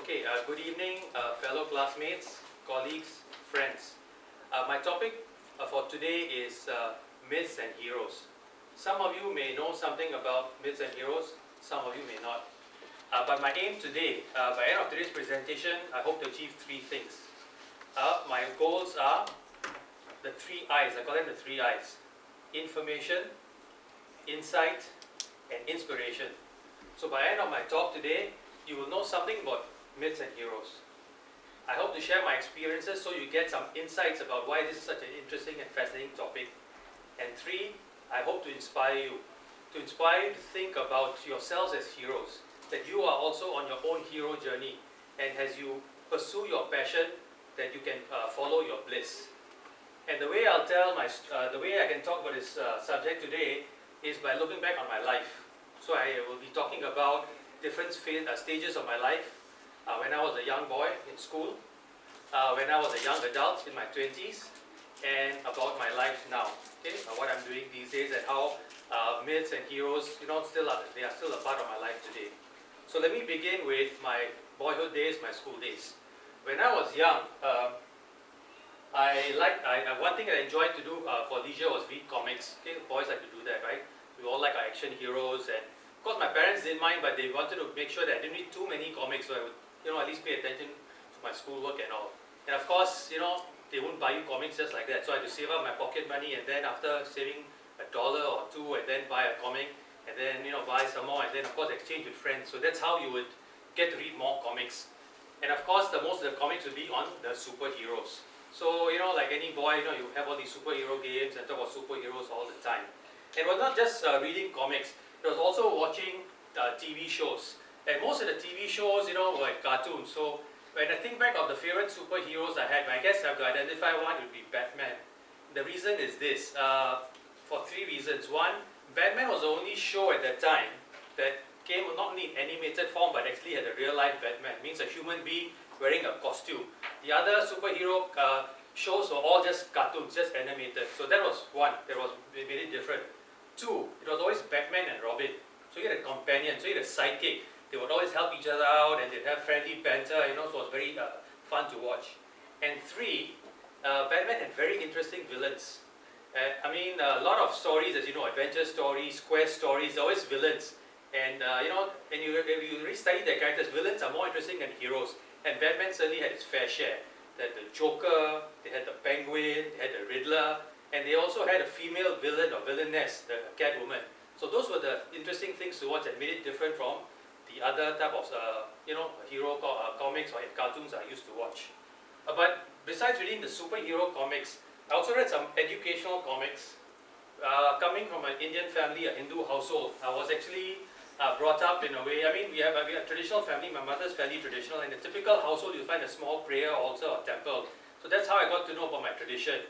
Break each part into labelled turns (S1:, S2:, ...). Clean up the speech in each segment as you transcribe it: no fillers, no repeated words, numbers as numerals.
S1: Good evening, fellow classmates, colleagues, friends. My topic for today is myths and heroes. Some of you may know something about myths and heroes, some of you may not. But my aim today, by the end of today's presentation, I hope to achieve three things. My goals are the three I's, I call them the three I's. Information, insight, and inspiration. So by the end of my talk today, you will know something about myths and heroes. I hope to share my experiences so you get some insights about why this is such an interesting and fascinating topic. And three, I hope to inspire you. To inspire you to think about yourselves as heroes. That you are also on your own hero journey. And as you pursue your passion, that you can follow your bliss. And the way the way I can talk about this subject today is by looking back on my life. So I will be talking about different stages of my life. When I was a young boy in school, when I was a young adult in my 20s, and about my life now. Okay, what I'm doing these days and how myths and heroes, they are still a part of my life today. So let me begin with my boyhood days, my school days. When I was young, one thing I enjoyed to do for leisure was read comics. Okay, boys like to do that, right? We all like our action heroes, and of course my parents didn't mind, but they wanted to make sure that I didn't read too many comics, so I would, at least pay attention to my schoolwork and all. And of course, they wouldn't buy you comics just like that, so I had to save up my pocket money, and then after saving $1 or $2, and then buy a comic, and then buy some more, and then of course exchange with friends. So that's how you would get to read more comics. And of course, most of the comics would be on the superheroes. So like any boy, you have all these superhero games and talk about superheroes all the time. And it was not just reading comics. It was also watching TV shows. And most of the TV shows, were like cartoons. So when I think back of the favorite superheroes I had, I guess I have to identify one, it would be Batman. The reason is this, for three reasons. One, Batman was the only show at that time that came not only in animated form, but actually had a real life Batman. It means a human being wearing a costume. The other superhero shows were all just cartoons, just animated. So that was one, it made it different. Two, it was always Batman and Robin. So you had a companion, so you had a sidekick. They would always help each other out, and they'd have friendly banter, so it was very fun to watch. And three, Batman had very interesting villains. A lot of stories, as you know, adventure stories, quest stories, always villains. And if you really study their characters, villains are more interesting than heroes. And Batman certainly had his fair share. They had the Joker, they had the Penguin, they had the Riddler, and they also had a female villain or villainess, the Catwoman. So those were the interesting things to watch that made it different from the other type of hero comics or cartoons I used to watch. But besides reading the superhero comics, I also read some educational comics. Coming from an Indian family, a Hindu household, I was actually brought up in a way. We have a traditional family. My mother's fairly traditional. In a typical household, you'll find a small prayer altar or temple. So that's how I got to know about my tradition.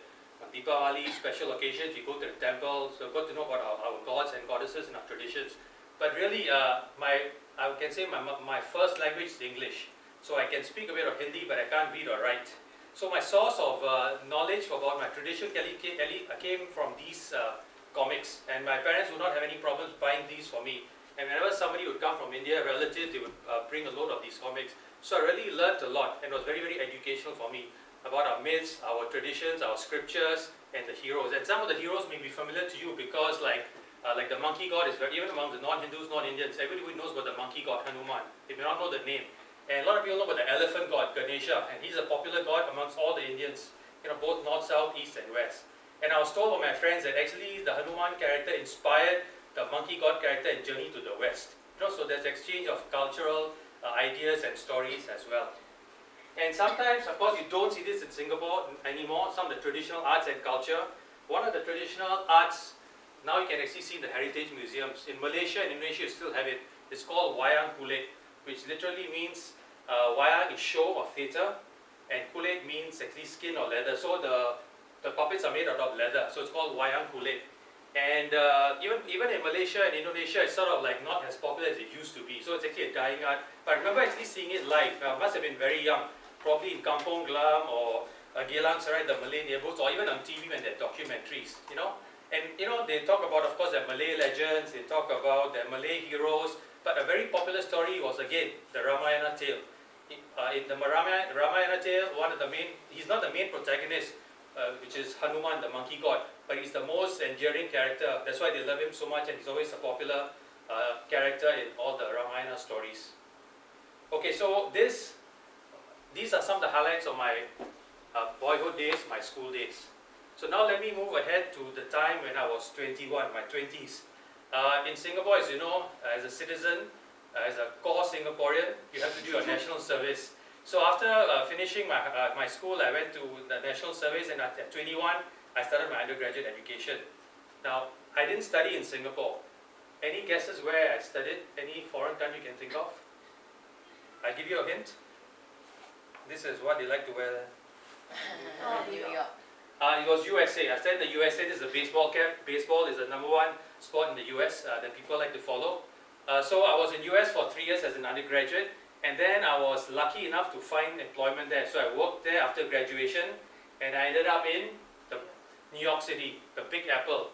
S1: On Deepavali, special occasions, we go to the temple, so got to know about our gods and goddesses and our traditions. But really, I can say my first language is English. So I can speak a bit of Hindi, but I can't read or write. So my source of knowledge about my tradition came from these comics. And my parents would not have any problems buying these for me. And whenever somebody would come from India, relatives, they would bring a load of these comics. So I really learned a lot, and it was very, very educational for me about our myths, our traditions, our scriptures, and the heroes. And some of the heroes may be familiar to you because like the monkey god is even among the non-Hindus, non-Indians, everybody knows about the monkey god, Hanuman. They may not know the name. And a lot of people know about the elephant god, Ganesha, and he's a popular god amongst all the Indians, both north, south, east, and west. And I was told by my friends that actually the Hanuman character inspired the monkey god character in Journey to the West. So there's exchange of cultural ideas and stories as well. And sometimes, of course, you don't see this in Singapore anymore, some of the traditional arts and culture. One of the traditional arts, now you can actually see in the heritage museums. In Malaysia and Indonesia, you still have it. It's called wayang kulit, which literally means, wayang is show or theatre, and kulit means actually skin or leather. So the puppets are made out of leather, so it's called wayang kulit. And even in Malaysia and Indonesia, it's sort of like not as popular as it used to be. So it's actually a dying art. But I remember actually seeing it live. I must have been very young, probably in Kampong Glam or Geylang Serai, the Malay neighborhoods, or even on TV when they're documentaries, And they talk about, of course, their Malay legends, they talk about their Malay heroes, but a very popular story was again the Ramayana tale. in the Ramayana tale, he's not the main protagonist, which is Hanuman, the monkey god, but he's the most endearing character. That's why they love him so much, and he's always a popular character in all the Ramayana stories. Okay, so these are some of the highlights of my boyhood days, my school days. So now let me move ahead to the time when I was 21, my 20s. In Singapore, as you know, as a citizen, as a core Singaporean, you have to do your national service. So after finishing my school, I went to the national service, and at 21, I started my undergraduate education. Now, I didn't study in Singapore. Any guesses where I studied? Any foreign country you can think of? I'll give you a hint. This is what they like to wear.
S2: New York.
S1: It was USA. I studied in the USA. This is a baseball camp. Baseball is the #1 sport in the US that people like to follow. So I was in US for 3 years as an undergraduate, and then I was lucky enough to find employment there. So I worked there after graduation, and I ended up in New York City, the Big Apple,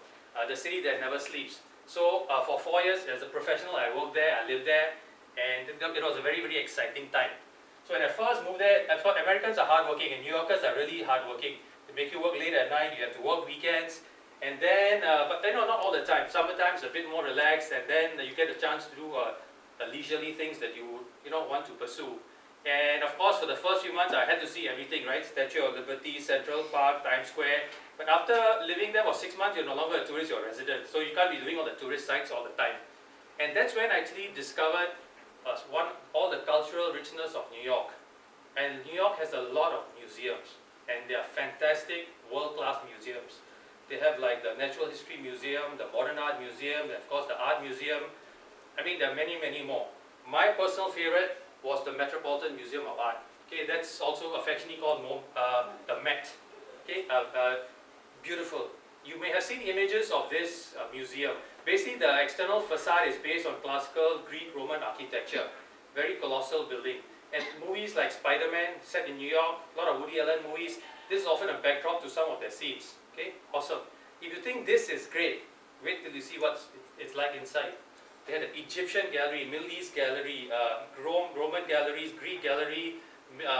S1: the city that never sleeps. So for 4 years as a professional, I worked there, I lived there, and it was a very, very exciting time. So when I first moved there, I thought Americans are hardworking, and New Yorkers are really hardworking. They make you work late at night, you have to work weekends, and then, but not all the time. Summertime's a bit more relaxed, and then you get a chance to do leisurely things that you want to pursue. And of course, for the first few months, I had to see everything, right? Statue of Liberty, Central Park, Times Square. But after living there for 6 months, you're no longer a tourist, you're a resident. So you can't be doing all the tourist sites all the time. And that's when I actually discovered all the cultural richness of New York. And New York has a lot of museums, and they are fantastic, world-class museums. They have like the Natural History Museum, the Modern Art Museum, and of course the Art Museum. I mean, there are many, many more. My personal favorite was the Metropolitan Museum of Art. Okay, that's also affectionately called the Met. Okay, beautiful. You may have seen images of this museum. Basically, the external facade is based on classical Greek-Roman architecture. Very colossal building. And movies like Spider-Man, set in New York, a lot of Woody Allen movies, this is often a backdrop to some of their scenes. Okay, awesome. If you think this is great, wait till you see what it's like inside. They had an Egyptian gallery, Middle East gallery, Roman galleries, Greek gallery,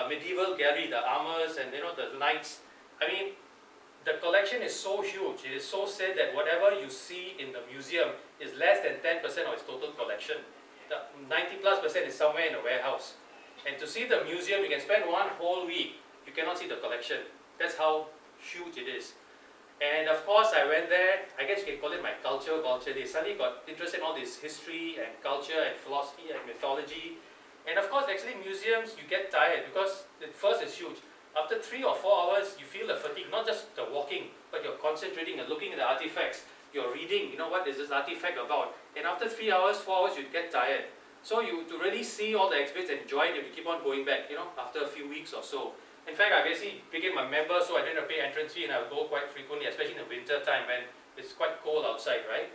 S1: medieval gallery, the armors and the knights. I mean, the collection is so huge. It is so said that whatever you see in the museum is less than 10% of its total collection. The 90+% is somewhere in a warehouse. And to see the museum, you can spend one whole week. You cannot see the collection. That's how huge it is. And of course, I went there. I guess you can call it my culture day. Suddenly got interested in all this history and culture and philosophy and mythology. And of course, actually, museums, you get tired because at first it's huge. After 3 or 4 hours, you feel the fatigue, not just the walking, but you're concentrating and looking at the artifacts. You're reading, what is this artifact about? And after 3 hours, 4 hours, you get tired. So to really see all the exhibits and enjoy it, you keep on going back, after a few weeks or so. In fact, I basically became a member, so I didn't pay entrance fee, and I would go quite frequently, especially in the winter time when it's quite cold outside, right?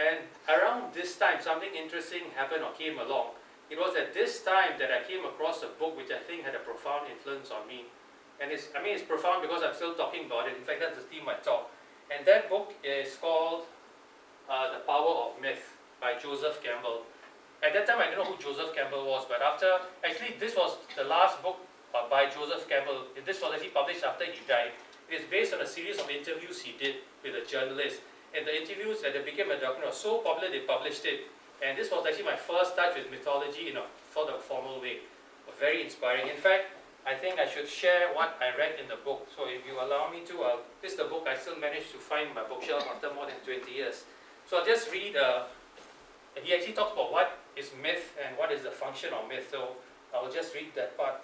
S1: And around this time, something interesting happened or came along. It was at this time that I came across a book which I think had a profound influence on me. And it's profound because I'm still talking about it. In fact, that's the theme I talk. And that book is called The Power of Myth by Joseph Campbell. At that time, I didn't know who Joseph Campbell was, but actually this was the last book by Joseph Campbell. This was actually published after he died. It is based on a series of interviews he did with a journalist. And the interviews that became a document were so popular they published it. And this was actually my first touch with mythology in a sort of formal way. Very inspiring. In fact, I think I should share what I read in the book. So if you allow me to, this is the book I still managed to find in my bookshelf after more than 20 years. So I'll just read, he actually talks about what is myth and what is the function of myth. So I'll just read that part.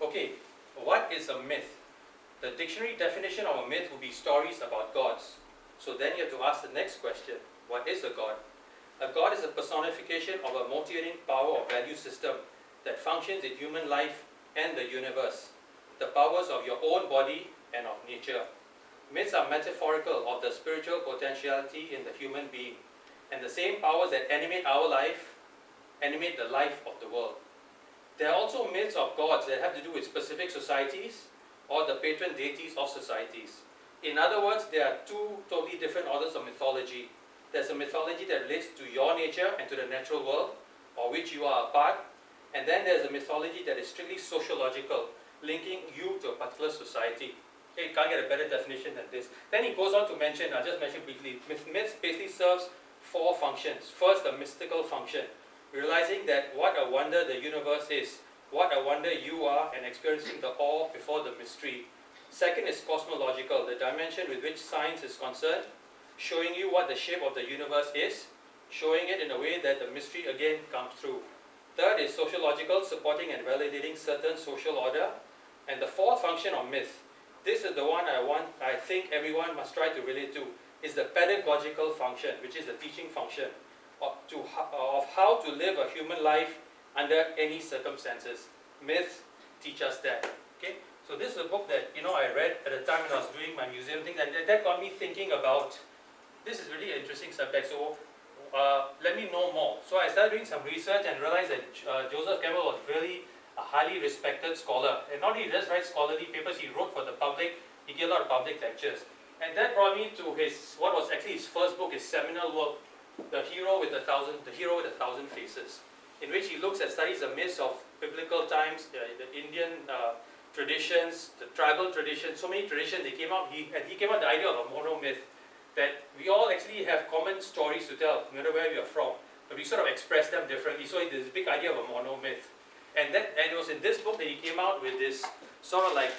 S1: Okay, what is a myth? The dictionary definition of a myth would be stories about gods. So then you have to ask the next question, what is a god? A god is a personification of a motivating power or value system that functions in human life and the universe, the powers of your own body and of nature. Myths are metaphorical of the spiritual potentiality in the human being, and the same powers that animate our life animate the life of the world. There are also myths of gods that have to do with specific societies or the patron deities of societies. In other words, there are two totally different orders of mythology. there's a mythology that relates to your nature and to the natural world, or which you are a part. And then there's a mythology that is strictly sociological, linking you to a particular society. Okay, you can't get a better definition than this. Then he goes on to mention, I'll just mention briefly, myth basically serves four functions. First, the mystical function, realizing that what a wonder the universe is, what a wonder you are, and experiencing the awe before the mystery. Second is cosmological, the dimension with which science is concerned, showing you what the shape of the universe is, showing it in a way that the mystery again comes through. Third is sociological, supporting and validating certain social order. And the fourth function of myth, this is the one I think everyone must try to relate to, is the pedagogical function, which is the teaching function of how to live a human life under any circumstances. Myths teach us that. Okay? So this is a book that I read at the time when I was doing my museum thing, and that got me thinking about, this is really an interesting subject, so let me know more. So I started doing some research and realized that Joseph Campbell was really a highly respected scholar. And not only just write scholarly papers, he wrote for the public, he gave a lot of public lectures. And that brought me to what was actually his first book, his seminal work, The Hero with a Thousand Faces, in which he looks at studies the myths of biblical times, the Indian traditions, the tribal traditions, so many traditions they came out. He came up with the idea of a monomyth, that we all actually have common stories to tell, no matter where we are from, but we sort of express them differently. So there's this big idea of a monomyth. And it was in this book that he came out with this sort of like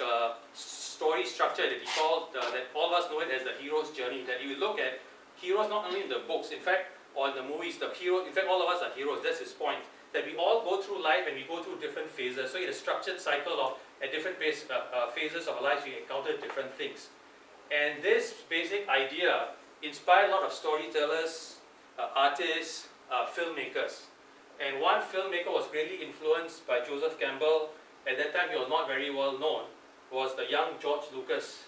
S1: story structure that he called, that all of us know it as the hero's journey, that he would look at heroes not only in the books, in fact, or in the movies, the hero, in fact, all of us are heroes. That's his point, that we all go through life and we go through different phases. So in a structured cycle of, at different phases of our lives, we encounter different things. And this basic idea inspired a lot of storytellers, artists, filmmakers. And one filmmaker was greatly influenced by Joseph Campbell. At that time, he was not very well known, was the young George Lucas.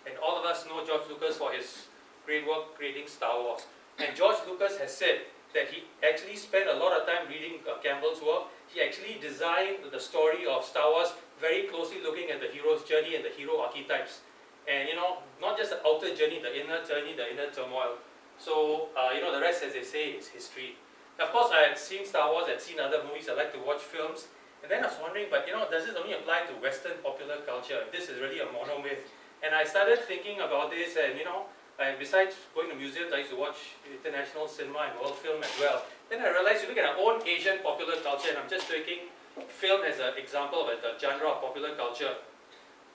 S1: And all of us know George Lucas for his great work creating Star Wars. And George Lucas has said that he actually spent a lot of time reading Campbell's work. He actually designed the story of Star Wars very closely looking at the hero's journey and the hero archetypes. And not just the outer journey, the inner turmoil. So, the rest, as they say, is history. Of course, I had seen Star Wars, I had seen other movies, I like to watch films. And then I was wondering, but does this only apply to Western popular culture? This is really a monomyth. And I started thinking about this, and besides going to museums, I used to watch international cinema and world film as well. Then I realized you look at our own Asian popular culture, and I'm just taking film as an example of a genre of popular culture.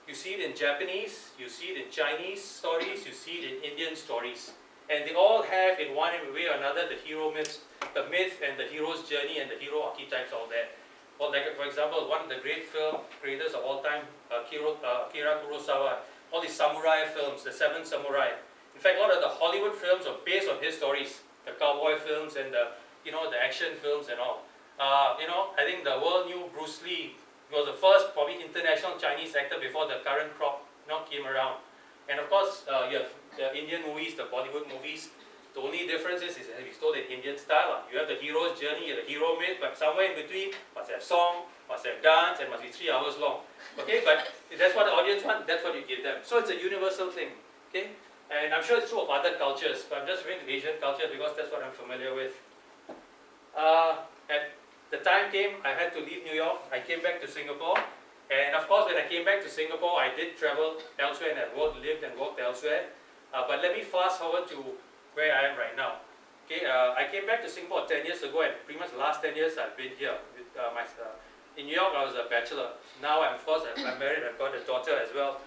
S1: You see it in Japanese, you see it in Chinese stories, you see it in Indian stories. And they all have, in one way or another, the hero myths, the myth and the hero's journey and the hero archetypes all there. Well, like for example, one of the great film creators of all time, Akira Kurosawa, all these samurai films, the Seven Samurai. In fact, a lot of the Hollywood films are based on his stories, the cowboy films and the action films and all. I think the world knew Bruce Lee. He was the first probably international Chinese actor before the current crop came around. And of course, you have the Indian movies, the Bollywood movies. The only difference is that it's told in Indian style. You have the hero's journey, the hero myth, but somewhere in between must have song, must have dance, and must be 3 hours long. Okay, but that's what the audience want, that's what you give them. So it's a universal thing. Okay, and I'm sure it's true of other cultures, but I'm just referring to Asian culture because that's what I'm familiar with. And the time came, I had to leave New York. I came back to Singapore. And of course, when I came back to Singapore, I did travel elsewhere and I lived and worked elsewhere. But let me fast forward to where I am right now. Okay, I came back to Singapore 10 years ago, and pretty much the last 10 years I've been here. In New York, I was a bachelor. Now, I'm married, I've got a daughter as well.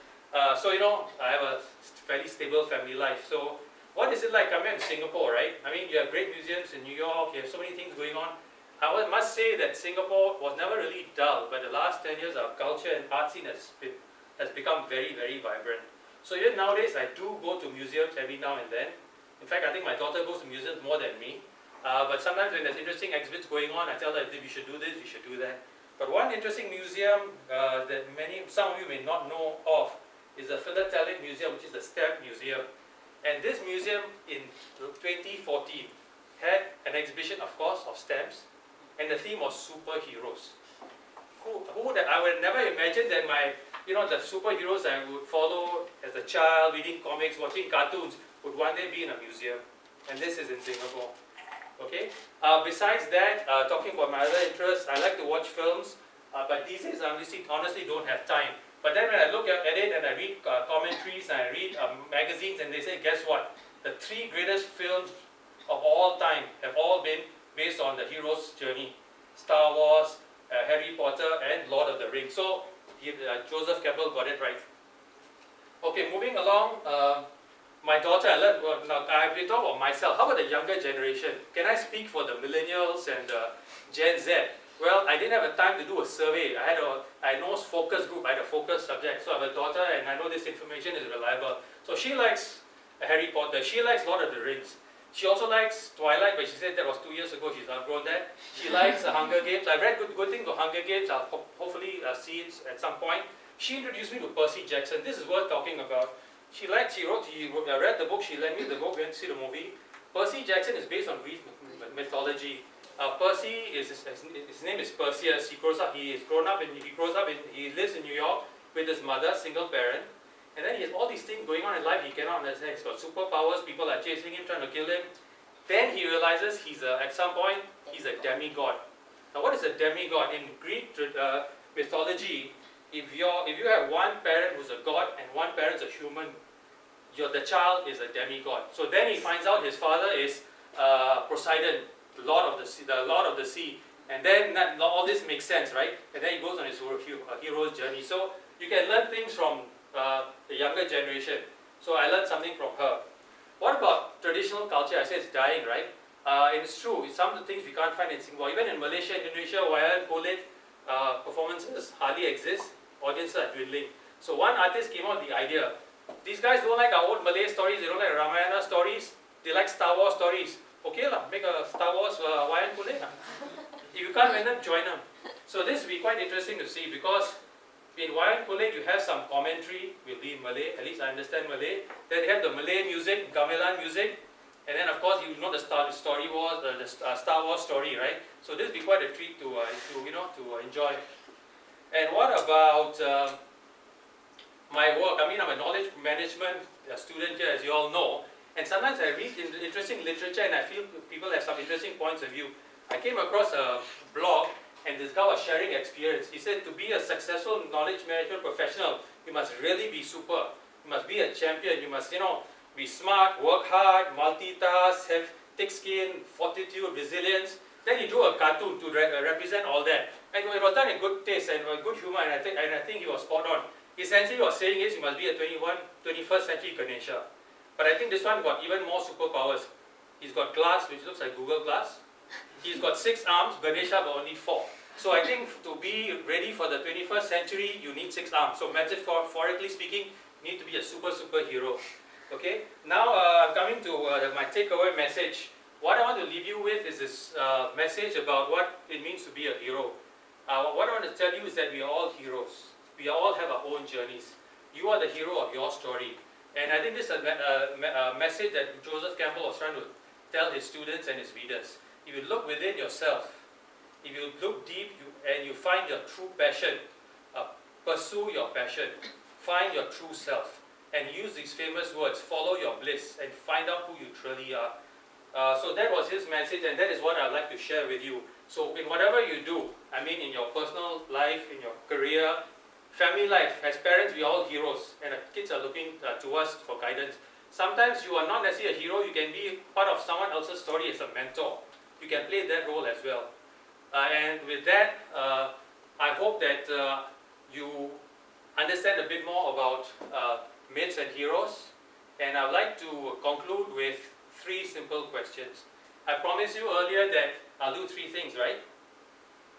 S1: So, I have a fairly stable family life. So, what is it like coming to Singapore, right? I mean, you have great museums in New York, you have so many things going on. I must say that Singapore was never really dull, but the last 10 years our culture and art scene has become very, very vibrant. So even nowadays I do go to museums every now and then. In fact, I think my daughter goes to museums more than me. But sometimes when there's interesting exhibits going on, I tell her we should do this, we should do that. But one interesting museum that some of you may not know of is the Philatelic Museum, which is the Stamp Museum. And this museum in 2014 had an exhibition, of course, of stamps. And the theme was superheroes. I would never imagine that the superheroes I would follow as a child, reading comics, watching cartoons, would one day be in a museum. and this is in Singapore. Okay. Besides that, talking about my other interests, I like to watch films, but these days I honestly don't have time. But then when I look at it and I read commentaries and I read magazines, and they say, guess what? The 3 greatest films of all time have all been based on the hero's journey. Star Wars, Harry Potter, and Lord of the Rings. So Joseph Campbell got it right. Okay, moving along. My daughter, now I've been talking about myself. How about the younger generation? Can I speak for the Millennials and Gen Z? Well, I didn't have a time to do a survey. I know focus group, I had a focus subject. So I have a daughter and I know this information is reliable. So she likes Harry Potter, she likes Lord of the Rings. She also likes Twilight, but she said that was 2 years ago, she's outgrown that. She likes Hunger Games. I've read good things about Hunger Games, I'll hopefully see it at some point. She introduced me to Percy Jackson. This is worth talking about. She read the book, she lent me the book, went to see the movie. Percy Jackson is based on Greek mythology. Percy, his name is Perseus. He lives in New York with his mother, single parent. And then he has all these things going on in life he cannot understand. He's got superpowers, people are chasing him, trying to kill him. Then he realizes at some point, he's a demigod. Now what is a demigod? In Greek mythology, if you have one parent who's a god and one parent's a human, the child is a demigod. So then he finds out his father is Poseidon, the Lord of the sea. And then all this makes sense, right? And then he goes on his hero's journey. So you can learn things from the younger generation. So I learned something from her. What about traditional culture? I said it's dying, right? And it's true. Some of the things we can't find in Singapore. Even in Malaysia, Indonesia, wayang kulit performances hardly exist. Audiences are dwindling. So one artist came out with the idea. These guys don't like our old Malay stories. They don't like Ramayana stories. They like Star Wars stories. Okay lah, make a Star Wars wayang kulit lah. If you can't win them, join them. So this will be quite interesting to see because in wayang kulit you have some commentary, will be in Malay, at least I understand Malay. Then you have the Malay music, gamelan music, and then of course you know the Star Wars story, right? So this will be quite a treat to enjoy. And what about my work? I mean, I'm a knowledge management student here, as you all know. And sometimes I read interesting literature and I feel people have some interesting points of view. I came across a blog and this guy was sharing experience. He said to be a successful knowledge management professional, you must really be super. You must be a champion. You must, be smart, work hard, multitask, have thick skin, fortitude, resilience. Then he drew a cartoon to represent all that. And it was done in good taste and good humor, and I think he was spot on. Essentially what he was saying is you must be a 21st century Ganesha. But I think this one got even more superpowers. He's got glass, which looks like Google Glass. He's got 6 arms, Ganesha got only 4. So I think to be ready for the 21st century, you need 6 arms. So metaphorically speaking, you need to be a superhero. Okay? Now I'm coming to my takeaway message. What I want to leave you with is this message about what it means to be a hero. What I want to tell you is that we are all heroes. We all have our own journeys. You are the hero of your story. And I think this is a message that Joseph Campbell was trying to tell his students and his readers. If you look within yourself, if you look deep and you find your true passion, pursue your passion, find your true self, and use these famous words, follow your bliss, and find out who you truly are. So that was his message, and that is what I'd like to share with you. So in whatever you do, I mean in your personal life, in your career, family life, as parents, we are all heroes, and the kids are looking to us for guidance. Sometimes you are not necessarily a hero, you can be part of someone else's story as a mentor. You can play that role as well. And with that, I hope that you understand a bit more about myths and heroes. And I'd like to conclude with 3 simple questions. I promised you earlier that I'll do 3 things, right?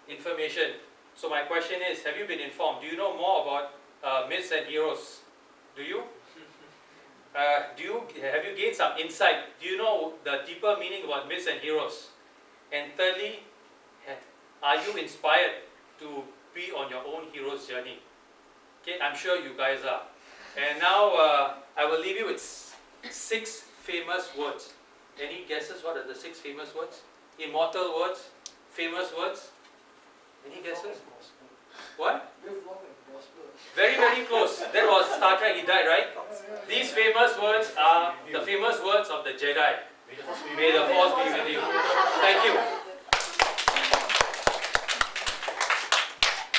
S1: Information. So my question is, have you been informed? Do you know more about myths and heroes? Do you? Have you gained some insight? Do you know the deeper meaning about myths and heroes? And thirdly, are you inspired to be on your own hero's journey? Okay, I'm sure you guys are. And now I will leave you with 6 famous words. Any guesses what are the 6 famous words? Immortal words? Famous words? Any guesses? What? Very, very close. That was Star Trek, he died, right? These famous words are the famous words of the Jedi. May the force be with you. Thank you.